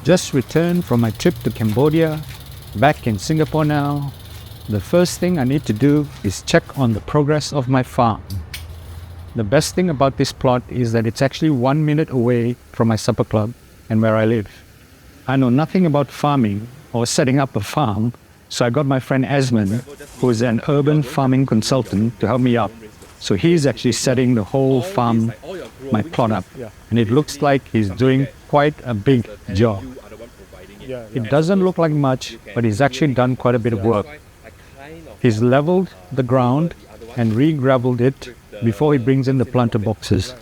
Just returned from my trip to Cambodia, back in Singapore now. The first thing I need to do is check on the progress of my farm. The best thing about this plot is that it's actually 1 minute away from my supper club and where I live. I know nothing about farming or setting up a farm, so I got my friend Asman, who is an urban farming consultant, to help me out. So he's actually setting the whole farm, my plot up, and it looks like he's doing quite a big job. It doesn't look like much, but he's actually done quite a bit of work. He's leveled the ground and re-gravelled it before he brings in the planter boxes.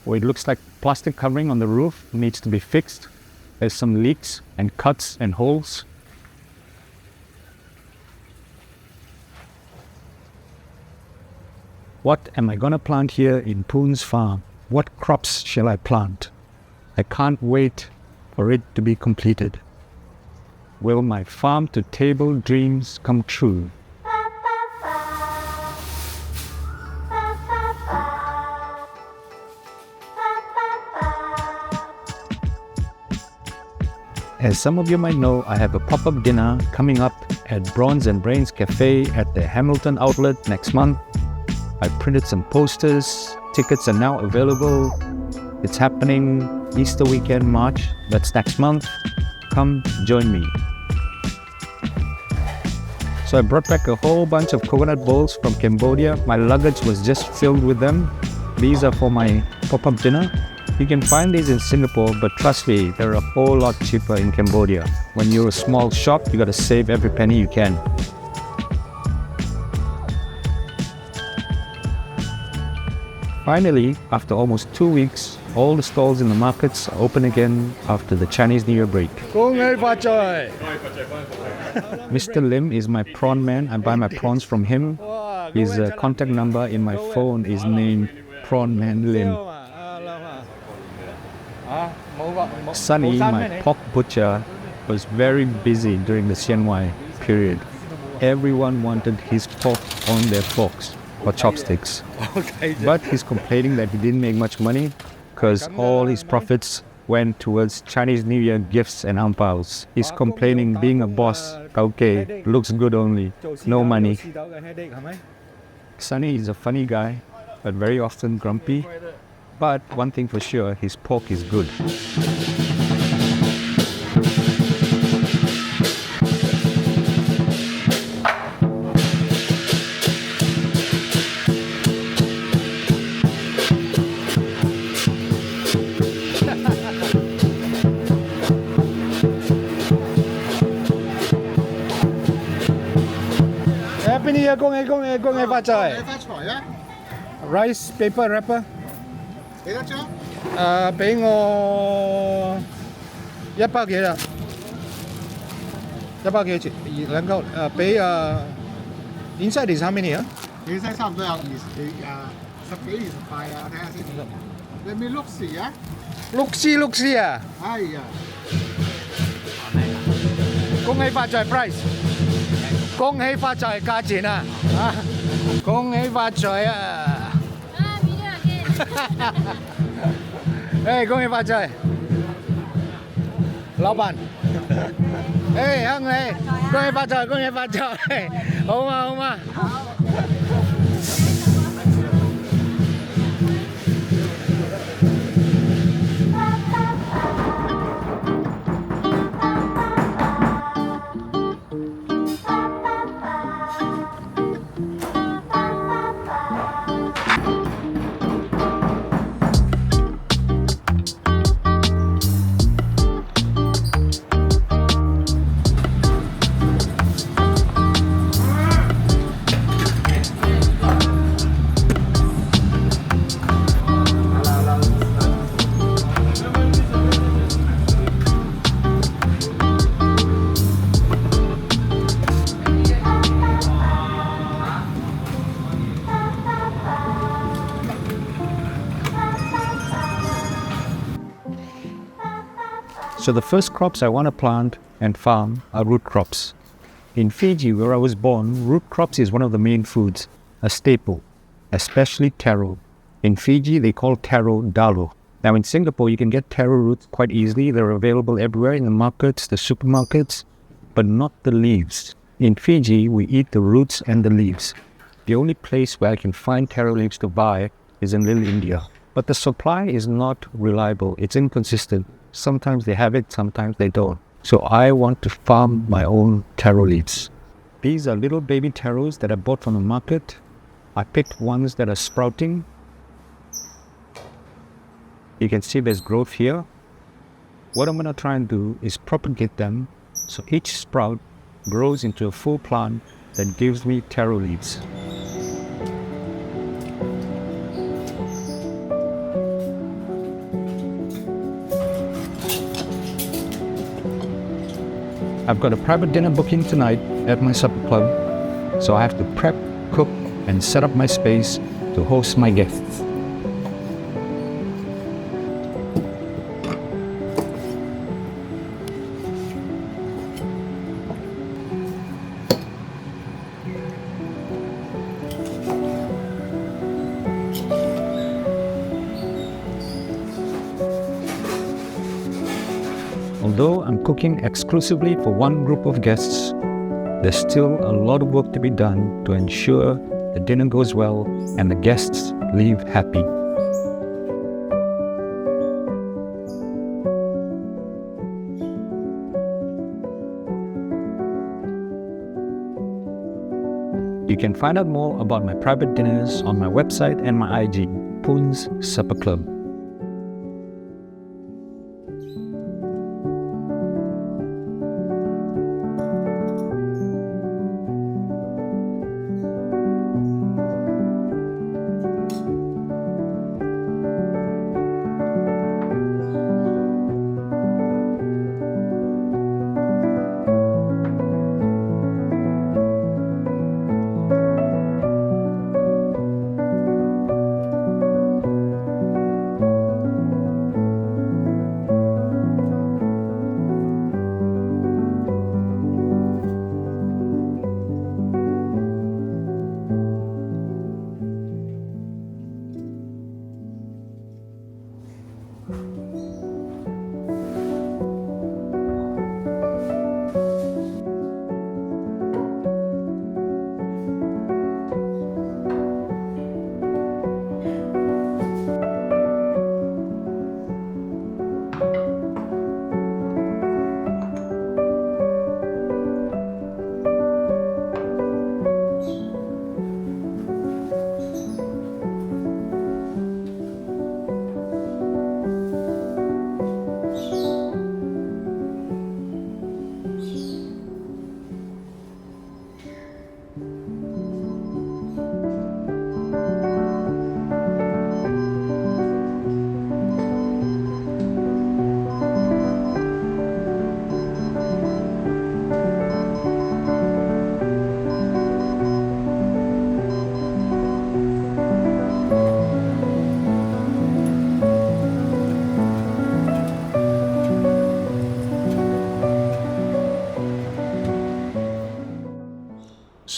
Well, it looks like plastic covering on the roof needs to be fixed. There's some leaks and cuts and holes. What am I gonna plant here in Poon's farm? What crops shall I plant? I can't wait for it to be completed. Will my farm to table dreams come true? As some of you might know, I have a pop-up dinner coming up at Bronze and Brains Cafe at the Hamilton outlet next month. I printed some posters. Tickets are now available. It's happening Easter weekend, March. That's next month. Come join me. So I brought back a whole bunch of coconut bowls from Cambodia. My luggage was just filled with them. These are for my pop-up dinner. You can find these in Singapore, but trust me, they're a whole lot cheaper in Cambodia. When you're a small shop, you gotta save every penny you can. Finally, after almost 2 weeks, all the stalls in the markets are open again after the Chinese New Year break. Mr. Lim is my prawn man. I buy my prawns from him. His contact number in my phone is named Prawn Man Lim. Sunny, my pork butcher, was very busy during the CNY period. Everyone wanted his pork on their forks or chopsticks. But he's complaining that he didn't make much money because all his profits went towards Chinese New Year gifts and ang paos. He's complaining being a boss, okay, looks good only, no money. Sunny is a funny guy, but very often grumpy. But one thing for sure, his pork is good. Happy New Year, 恭喜恭喜恭喜發財！發財啊 ！Rice paper wrapper。幾多張？俾我100幾啦，100幾錢，2嚿俾Inside is how many 啊？Inside 差唔多有10幾28啊，睇下先。你咪碌士啊？碌士啊！哎呀！恭喜發財 price， 恭喜發財價錢啊！恭喜發財啊！哎，恭喜發財，老闆！哎，亨利，恭喜發財，恭喜發財，好嘛好嘛。So the first crops I want to plant and farm are root crops. In Fiji, where I was born, root crops is one of the main foods. a staple, especially taro. In Fiji, they call taro dalo. Now in Singapore, you can get taro roots quite easily. They're available everywhere in the markets, the supermarkets, but not the leaves. In Fiji, we eat the roots and the leaves. The only place where I can find taro leaves to buy is in Little India. But the supply is not reliable. It's inconsistent. Sometimes they have it, sometimes they don't. So I want to farm my own taro leaves. These are little baby taros that I bought from the market. I picked ones that are sprouting. You can see there's growth here. What I'm going to try and do is propagate them so each sprout grows into a full plant that gives me taro leaves. I've got a private dinner booking tonight at my supper club, so I have to prep, cook, and set up my space to host my guests. Although I'm cooking exclusively for one group of guests, there's still a lot of work to be done to ensure the dinner goes well and the guests leave happy. You can find out more about my private dinners on my website and my IG, Poon's Supper Club.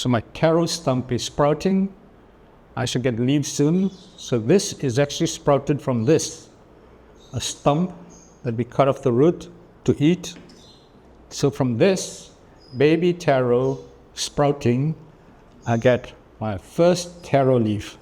So my taro stump is sprouting. I should get leaves soon. So this is actually sprouted from this, a stump that we cut off the root to eat. So from this baby taro sprouting, I get my first taro leaf.